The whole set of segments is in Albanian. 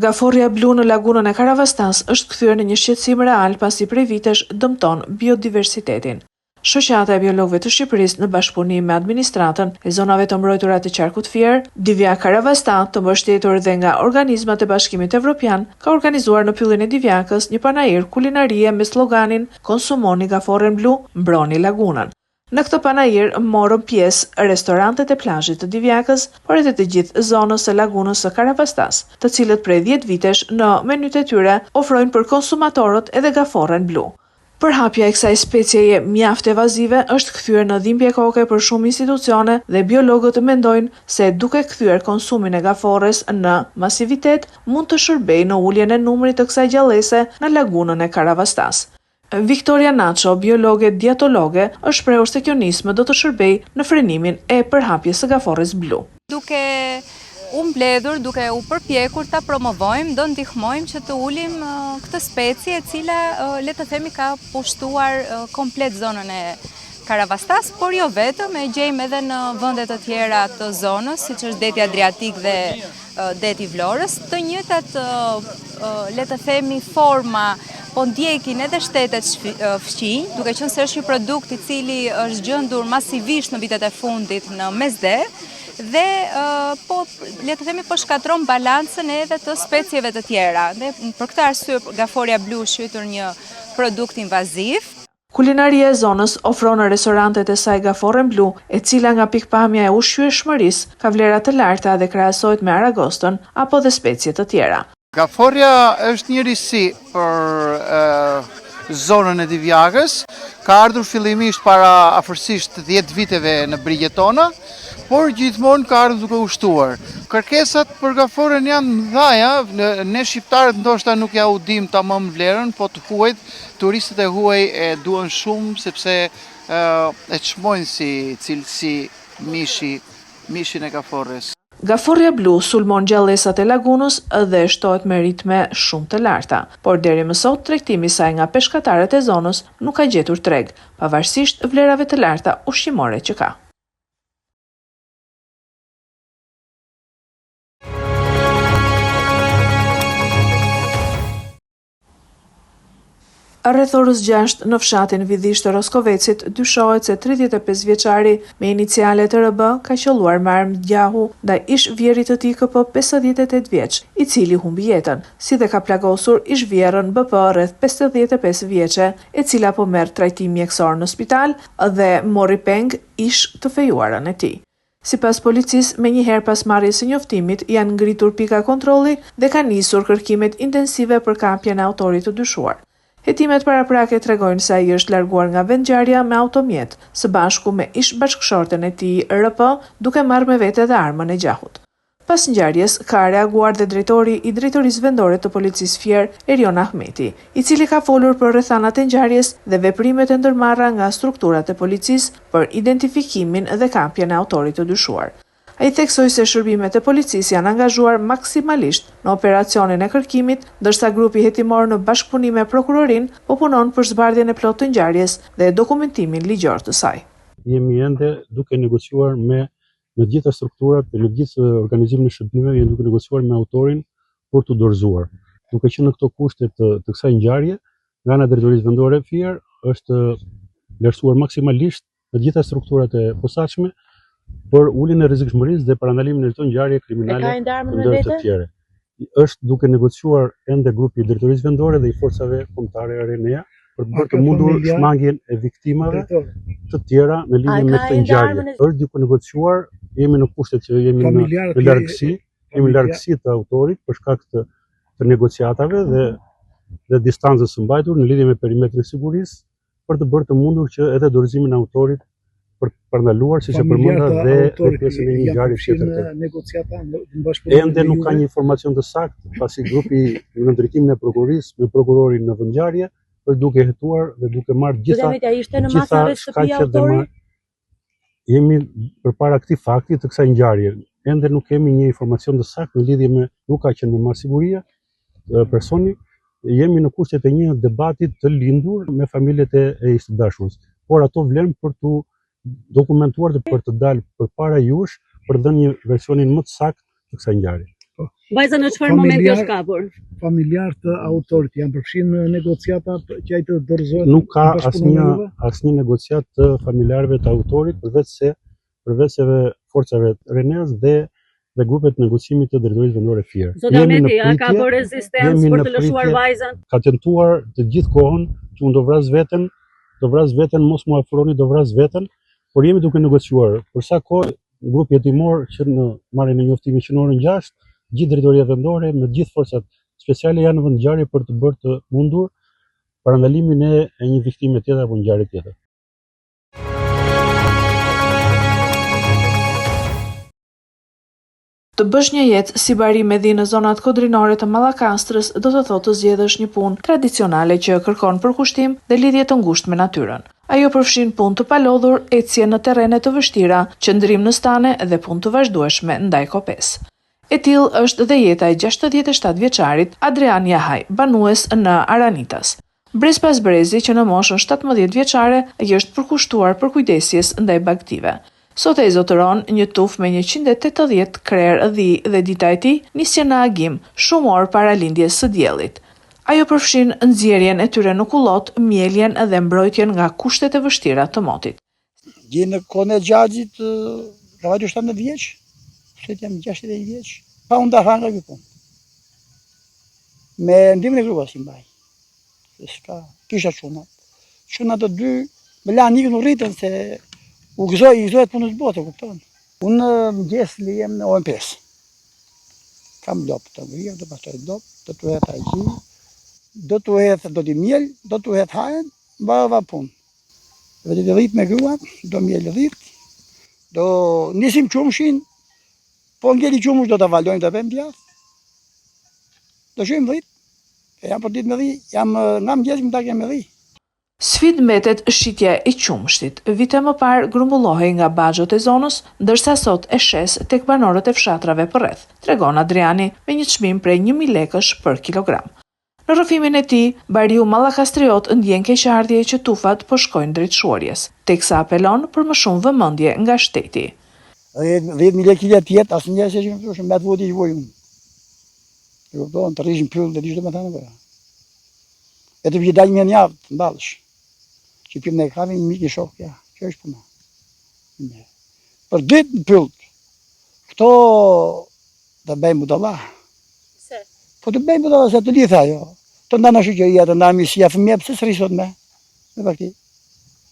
Gaforria blu në lagunën e Karavastas është kthyer në një shqetësim real pasi prej vitesh dëmton biodiversitetin. Shoqata e biologëve të Shqipërisë në bashkëpunim me administratën e zonave të mbrojtura të qarkut Fier, Divjak Karavasta, të mbështetur dhe nga organizmat e Bashkimit Evropian, ka organizuar në pyllin e Divjakës një panajir kulinarie me sloganin "Konsumoni gaforren blu, mbroni lagunën". Në këtë panajir morën pjesë restorantet e plazhit të Divjakës, por edhe të gjithë zonës së lagunës së Karavastas, të cilët prej 10 vitesh në menyt e tyre ofrojnë për konsumatorët edhe gaforren blu. Përhapja e kësaj specieje mjaft evazive është kthyer në dhimbje koke për shumë institucione dhe biologët mendojnë se duke kthyer konsumin e gaforres në masivitet mund të shërbejë në uljen e numrit të kësaj gjallëse në lagunën e Karavastas. Victoria Nacho, biologe dietologe, është shprehur se kjo nismë do të shërbejë në frenimin e përhapjes së gaforres blu. Duke u mbledhur, duke u përpjekur ta promovojmë, do ndihmojmë që të ulim këtë specie e cila le të themi ka pushtuar komplet zonën e Karavastas, por jo vetëm, e gjejmë edhe në vende të tjera të zonës, siç është deti Adriatik dhe deti Vlorës, të njëjtat le të themi forma po ndjekin edhe shtetet fqinj, duke qenë se është një produkt i cili është gjendur masivisht në vitet e fundit në mesdhe dhe po le të themi po shkatron balancën edhe të specieve të tjera. Dhe për këtë arsye gaforria blu është quajtur një produkt invaziv. Kulinaria e zonës ofron në restorantet e saj gaforren blu, e cila nga pikpamja e ushqyeshmërisë ka vlera të larta dhe krahasohet me aragostën apo dhe specie të tjera. Gaforria është një risi për zonën e Divjakës, ka ardhur fillimisht para afërsisht 10 viteve në brigjet tona, por gjithmonë ka ardhur duke ushtuar. Kërkesat për gaforren janë mëdha, ne shqiptarët ndoshta nuk ja u dim tamam vlerën, po të huajt, turistët e huaj e duan shumë sepse e çmojnë si cilësi mishin e gaforres. Gaforria blu sulmon gjallësat e lagunës dhe shtohet me ritme shumë të larta, por deri më sot tregtimi i saj nga peshkatarët e zonës nuk ka gjetur treg, pavarësisht vlerave të larta ushqimore që ka. Rreth orës 6 në fshatin Vidhisht të Roskovecit dyshohet se 35 vjeçari me inicialet RB ka qelluar me armë gjahu ndaj ish vjerit të tij KP 58 vjeç, i cili humbi jetën, si dhe ka plagosur ish vjerën BP rreth 55 vjeçe, e cila po merr trajtim mjekësor në spital dhe mori peng ish të fejuarën e tij. Sipas policisë, menjëherë pas marrjes së njoftimit janë ngritur pika kontrolli dhe kanë nisur kërkimet intensive për kapjen e autorit të dyshuar. Hetimet paraprake tregojnë se ai është larguar nga vendngjarja me automjet, së bashku me ish bashkëshorten e tij RP, duke marrë me vete edhe armën e gjahut. Pas ngjarjes, ka reaguar dhe drejtori i Drejtorisë Vendore të Policisë Fier, Erion Ahmeti, i cili ka folur për rrethanat e ngjarjes dhe veprimet e ndërmarra nga strukturat e policisë për identifikimin dhe kapjen e autorit të dyshuar. Ai theksoi se shërbimet e policisë janë angazhuar maksimalisht në operacionin e kërkimit, ndërsa grupi hetimor në bashkëpunim me prokurorinë po punon për zbardhjen e plotë të ngjarjes dhe dokumentimin ligjor të saj. Jemi ende duke negociuar me të gjitha strukturat, me të gjithë organizimin e shërbimeve, jemi duke negociuar me autorin për të dorëzuar. Duke qenë në këto kushte të kësaj ngjarje, nga ana e Drejtorisë Vendore Fier është vlerësuar maksimalisht të gjitha strukturat e posaçme për uljen e rrezikshmërisë dhe parandalimin e çdo ngjarje kriminale të tjera. Është duke negociuar ende grupi i Drejtorisë Vendore dhe i forcave kombëtare RNA për të mundur shmangjen e viktimave të tjera në lidhje me këtë ngjarje. Është duke negociuar, jemi në kushtet që jemi në largësi të autorit për shkak të negociatave dhe distancës së mbajtur në lidhje me perimetrin e sigurisë për të bërë të mundur që edhe dorëzimin e autorit për parandaluar, siç e përmenda, dhe pjesën e një ngjarje tjetër. Ende nuk ka një informacion të saktë, pasi grupi në drejtimin e prokurorisë me prokurorin në vendngjarje është duke hetuar dhe duke marrë gjitha shkaqet dhe jemi përpara këtij fakti të kësaj ngjarje. Ende nuk kemi një informacion të saktë në lidhje me, nuk ka qenë me marsiguria personi, jemi në kushtet e një debati të lindur me familjet e ish të dashurës. Por ato vlen për të dokumentuar dhe për të dalë përpara jush për dhënë një versionin më të saktë të kësaj ngjarje. Vajza në çfarë momenti është kapur? Familjar të autorit janë përfshirë në negociata që ai të dorëzohet. Nuk ka asnjë negociat të familjarëve të autorit përveç se forcave Renes dhe grupet negocimit të drejtorisë vendore Fier. Zoti Ahmeti, a ka bërë rezistencë për të lëshuar vajzën? Ka tentuar të gjithë kohën që unë do vras veten, mos mu afroni, do vras veten, por jemi duke negociuar. Për sa kohë grupi hetimor që në marrjen e njoftimit që në orën 6, gjithë drejtoria vendore me gjithë forcat speciale janë në vendngjarje për të bërë të mundur parandalimin e një viktime tjetër apo ngjarje tjetër. Të bësh një jetë si Bari Medi në zonat kodrinore të Mallakastrës do të thotë të zgjedhësh një punë tradicionale që kërkon përkushtim dhe lidhje të ngushtë me natyrën. Ajo përfshin punë të palodhur, ecje në terrene të vështira, qëndrim në stane dhe punë të vazhdueshme ndaj kopes. E tillë është dhe jeta e 67 vjeçarit Adrian Jahaj, banues në Aranitas. Brez pas brezi që në moshën 17 vjeçare ai është përkushtuar për kujdesjes ndaj bagëtive. Sot e zotëron një tuf me 180 krerë dhi dhe dita e tij nisje në agim shumë orë para lindjes së diellit. Ajo përfshin nxjerrjen e tyre në kullot, mjeljen dhe mbrojtjen nga kushtet e vështira të motit. Gjej në kohën e Xhaxhit, ka vajtur 17 vjeç, sot jam 61 vjeç, pa unë da hanga ky punë. Me ndihmën e gruas i mbaj. S'ka, kisha çuna. Çuna të dy më lanë ikën u rritën se u gëzohet punës bote, kupton. Unë mëngjes lijem në orën 5. Kam lop të ngrihem, do pastaj lop, do të hedh agji, do të hedh do të miel, do të hedh hajën, mbava punë. Do të rrit me gruan, do miel rrit, do nisim qumshin, po ngeli qumush do ta valojmë të bëjmë djath. Do shojmë rrit. E jam për ditë me dhi, jam nga mëngjes më takë me dhi. Sfid mbetet shitja e qumshtit. Vite më parë grumbullohej nga baxhët e zonës, ndërsa sot e shes tek banorët e fshatrave përreth, tregon Adriani me një çmim prej 1000 lekësh për kilogram. Në rrëfimin e tij, Bariu Mallakastriot ndjen keqardhje që tufat po shkojnë drejt shuarjes, teksa apelon për më shumë vëmendje nga shteti. 10.000 lekë tjetë, asnjë se që më thoshë me atë voti që voj unë. E kupton, të rrishin pyll dhe dishte me thënë bëra. E të vje dalë një javë të mballësh. Që pim në kafe një mik i shok, ja, që është puna. Për ditë në pyllët, këto të bëjmë budalla. Se? Po të bëjmë budalla, se të lidha jo. Të nda në shqyqëria, të nda misia fëmija, pëse së rrisot me? Me pakti.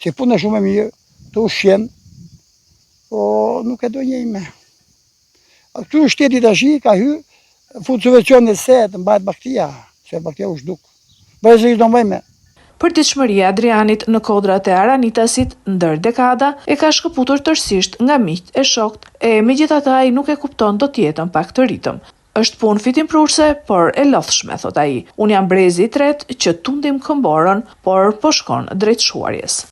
Se punë e shumë e mirë, të ushqen, po nuk e do njejme. Këtu shtetit ashi ka hy, fut subvencionit se të mbajt baktia, se baktia u shduk. Bërë se i do mbajme. Për ditëshmëria Adrianit në kodrat e Aranitasit, ndër dekada, e ka shkëputur tërësisht nga miqt e shokt, e megjithatë ai nuk e kupton dot jetën pak të ritëm. Është punë fitimprurse, por e lodhshme, thot ai. Unë jam brezi i tretë që tundim këmborën, por po shkon drejt shuarjes.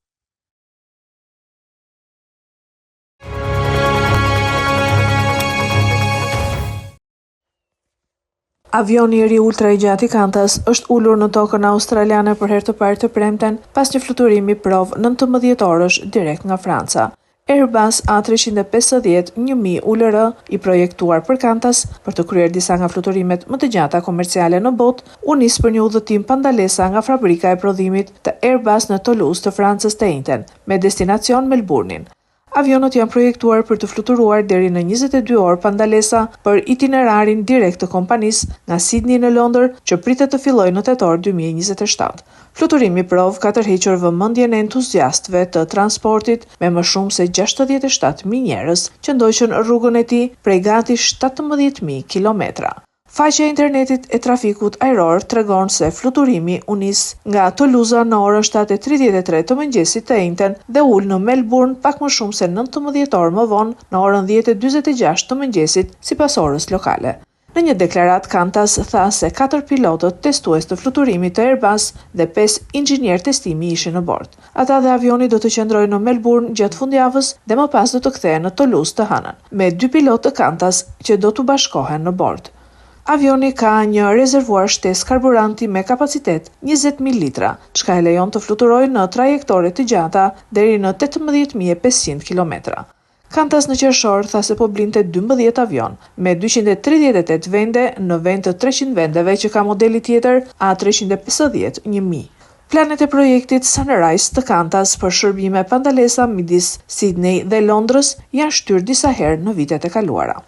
Avioni i ri ultra i gjatë i Qantas është ulur në tokën australiane për herë të parë të premten pas një fluturimi prov 19 orësh direkt nga Franca. Airbus A350 1000 ULR i projektuar për Qantas për të kryer disa nga fluturimet më të gjata komerciale në botë, u nis për një udhëtim pa ndalesa nga fabrika e prodhimit të Airbus në Toulouse të Francës të njëjtën, me destinacion Melbourne-in. Avionët janë projektuar për të fluturuar deri në 22 orë pa ndalesa për itinerarin direkt të kompanisë nga Sydney në Londër, që pritet të fillojë në tetor 2027. Fluturimi prov ka tërhequr vëmendjen e entuziastëve të transportit me më shumë se 67.000 njerëz që ndoqën rrugën e tij prej gati 17.000 kilometra. Faqja e internetit e trafikut ajror tregon se fluturimi u nis nga Toulouse në orën 7:33 të mëngjesit të njëjtën dhe ul në Melbourne pak më shumë se 19 orë më vonë në orën 10:46 të mëngjesit sipas orës lokale. Në një deklaratë Qantas tha se 4 pilotët testues të fluturimit të Airbus dhe 5 inxhinier testimi ishin në bord. Ata dhe avioni do të qëndrojnë në Melbourne gjatë fundjavës dhe më pas do të kthehen në Toulouse të hënën, me 2 pilotë të Qantas që do të bashkohen në bord. Avioni ka një rezervuar shtesë karburanti me kapacitet 20.000 litra, çka e lejon të fluturojë në trajektore të gjata deri në 18.500 kilometra. Kantas në qershor tha se po blinte 12 avion, me 238 vende në vend të 300 vendeve që ka modeli tjetër A350-1000. Planet e projektit Sunrise të Kantas për shërbime pandalesa midis Sydney dhe Londrës janë shtyrë disa herë në vitet e kaluara.